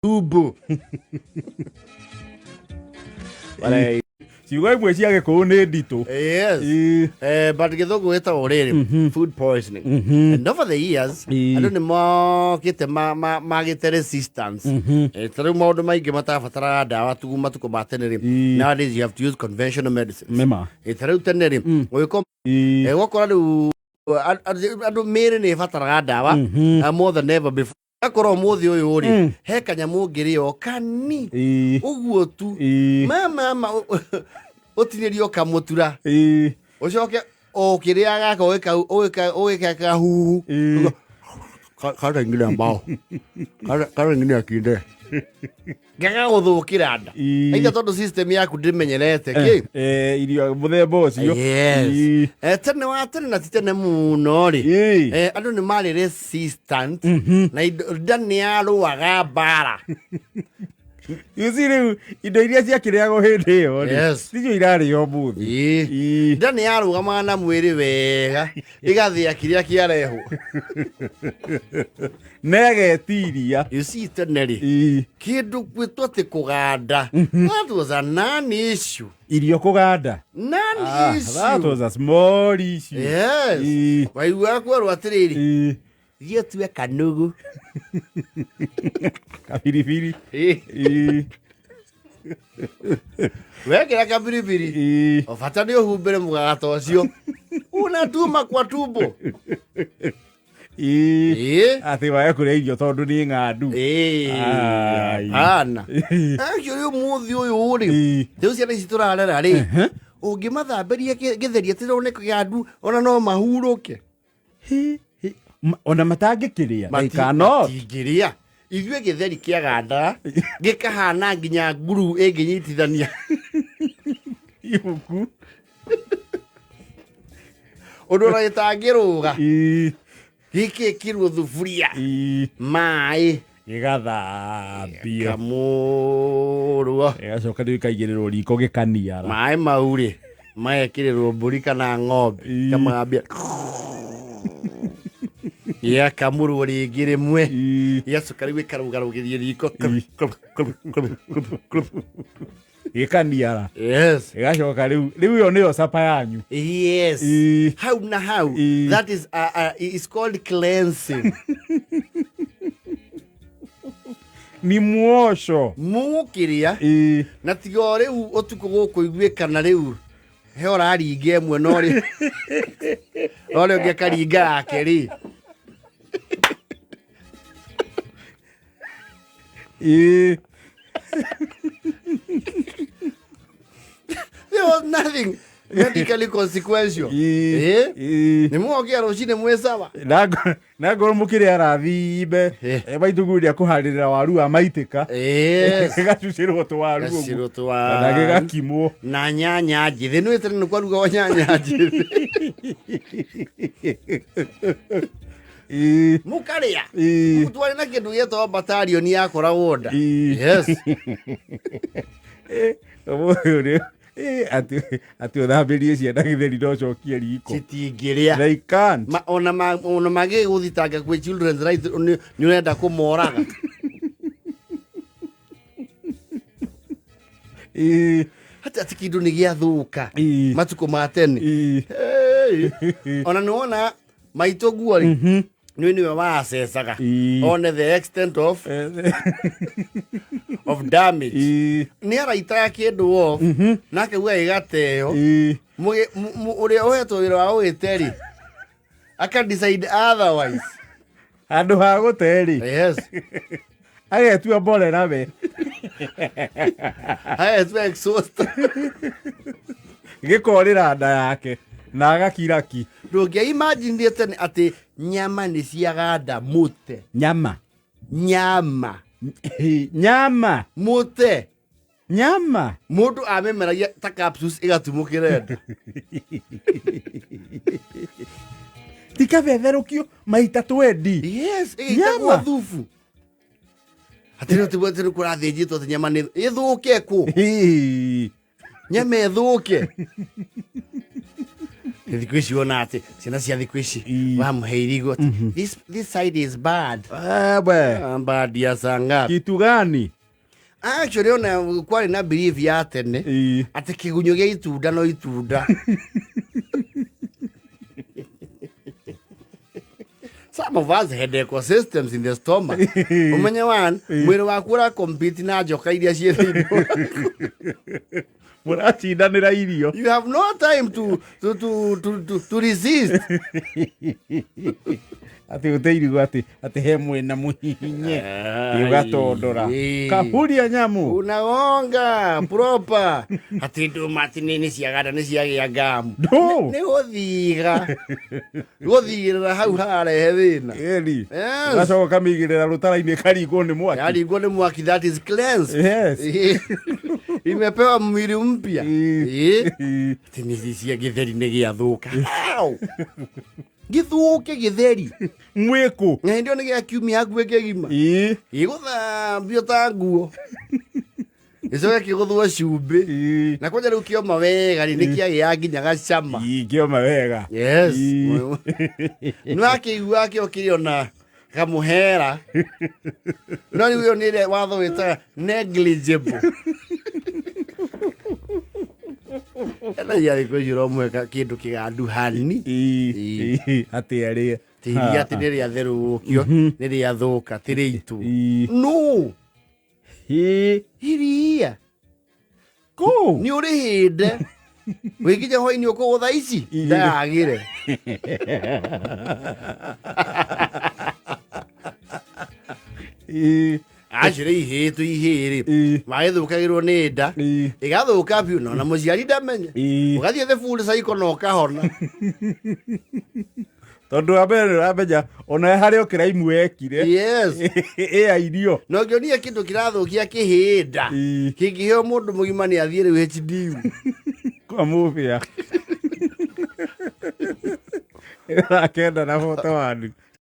Tubo. Wale ciugo imwe cia gĩkũyũ nĩ nditũ. Yes. But gĩthũngũ gĩtagwo rĩrĩ food poisoning. And over the years, andũ nĩ mokĩte magĩte resistance. Tarĩu maũndũ maingĩ matabataraga ndawa tugu matukũ ma tene rĩ. Nowadays you have to use conventional medicines. Mema. Tarĩu tene rĩ, ũgĩkora rĩu andũ mĩĩrĩ nĩ ĩbataraga ndawa more than ever before. Akorwo mũthĩ ũyũ rĩ he kanyamũ ngĩrĩo kani ũguo tu mama ũtinĩrio kamũtura ũcoke ũkĩrĩa gaka ũgĩka huhu kara ngina mbao kara ngina kinde ngaga gũthũkĩra nda aitha tondũ system yaku ndĩmenyerete kĩ irio mũthemba ũcio tene wa tene na tene mũno rĩ andũ nĩ marĩ resistant na nda nĩ yarũaga mbara rĩu indo iria ciakĩrĩagwo hĩndĩ ĩyo rĩ ticio irarĩo mũthĩ nda nĩ yarũgamaga na mwĩrĩ wega ĩgathĩa kĩrĩa kĩarehwo negetiria tene rĩ kĩndũ gwĩtwo atĩ kũganda that was a non-issue irio kũganda non-issue that was a small issue waigua kwerwo atĩrĩrĩ thiĩ tue kanugu kabiribiri wekĩra kabiribiri bata nĩ ũhumbĩre mũgagata ũcio unatuma kwa tumbo atĩ wae kũrĩa irio tondũ nĩ ng'andu ana actually ũmũthĩ ũyũ rĩ rĩu ciana ici tũrarera rĩ ũngĩmathambĩria gĩtheri atĩ nĩ kĩgandu ona no mahurũke ona matangĩkĩrĩa matingĩrĩa ithuĩ gĩtheri kĩaganda gĩkahana nginya nguru ĩngĩnyitithania ibuku ũndũ ona gĩtangĩrũga gĩkĩkĩrwo thuburia maĩ gĩgathambio kamũrwo gĩgacoka rĩu ikaigĩrĩrwo riko gĩkaniara maĩ mau rĩ magekĩrĩrwo mbũri kana ng'ombe kamambia kamũrwo rĩngĩ rĩmwe gĩgacoka rĩu ĩkarũgarũgĩria riko gĩkaniara gĩgacoka rĩu ĩyo nĩyo capa yanyu hau na hau that is called cleansing ni muosho mũkĩrĩa na tiga rĩu ũtukũ gũkũ iguĩkana rĩu he ũraringa ĩmwe no rĩ ũrĩa ũngĩ akaringa yake rĩ there was nothing medically consequential nĩ mũgokĩa rũcinĩ mwĩ sawa na ngoro mũkĩrĩa arathimbe maitũguria kũharĩrĩra waru wa maitĩka gĩgacucĩrwo tũwaru na gĩgakimwo na nyanya njĩthĩ nĩ wĩtene nĩ kwarugagwo nyanya njĩthĩ mũkarĩa twarĩ na kĩndũ gĩetagwo batarioni yakoragwo nda atĩ ũthambĩrie ciana gĩtheri no cokie riko citingĩrĩa they can't ona magĩgũthitanga kwĩ children's right nĩ ũrenda kũmoraga atĩ kĩndũ nĩ gĩathũka matukũ ma tene ona nĩ wona maitũ guo rĩ nĩwe wacecaga on the extent of damage nĩ araitaga kĩndũ off nake guo gĩgateo ũrĩa ũhetwo wĩra wa ũgĩte rĩ aka decide otherwise handũ ha gũte rĩ agetua mborera we agetua exhaust gĩkorĩra nda yake na agakiraki ndũngĩa imagine tene atĩ nyama nĩ ciaganda mũte nyama mũte nyama mũndũ amemeragia ta capsules ĩgatumũkĩre nda tikabetherũkio maita 20 ĩgĩtagwo thubu atĩ rĩu kũrathĩnjĩtwo atĩ nyama nĩ ĩthũke kũ nyama ĩthũke thikũ ici wona atĩ ciana cia thikũ ici wamũhe irigo this side is bad. Bad ya saa ngapi? Kitu gani? Actually ona kwari na belief ya tene atĩ kĩgunyũ gĩa itunda no itunda. Some of us had ecosystems in the stomach. Umenye wan, mwĩrĩ waku ũracompete na njoka iria ciĩ thĩinĩ. Mũracindanĩra irio. You have no time to resist. Ati ũteirigo ati he mwena mũhinye ũgatondora kahuria nyamu unagonga proper ati ndũma ati nĩ ciagada nĩ ciagĩa ngamu nĩ gũthigĩrĩra hau harehe thĩna eri gacoka kamĩigĩrĩra rũtara-inĩ karigwo nĩ mwaki that is cleansed. Yes. Imepewa mwili mpya ati nĩ cia gĩtheri nĩ gĩathũka gĩthũke gĩtheri mwĩkũ na ndio nĩ gĩakiumia hakuhĩ kĩgima gĩgũthambio ta nguo gĩcoke kĩgũthwo cumbĩ na kwanja rĩu kĩoma wega nĩ kĩagĩa nginya gacama kĩoma wega. Yes. Nĩwakĩigua kĩo kĩrĩ ona kamũhera no rĩu ĩyo nĩ watho wĩtaga negligible. Ena ya thikũ ici ũromweka kĩndũ kĩganduhani atĩ arĩa tĩri atĩ nĩ rĩatherũkio nĩ rĩathũka ti rĩitũ no iria nĩ ũrĩhĩnde wĩkinya hwainĩ ũkũgũtha ici ndagĩre acirĩ ihĩtũ ihĩrĩ magĩthũkagĩrwo nĩ nda ĩgathũka biũ na mũciari ndamenye ũgathiĩ the full cycle na ũkahona tondũ wa mbere ũramenya ona harĩa kĩraimu wekire ĩya irio no ngĩonire kĩndũ kĩrathũkia kĩhĩnda kĩngĩheo mũndũ mũgima nĩ athiĩ rĩu HD kwa mũbĩa ĩrakenda na bota wani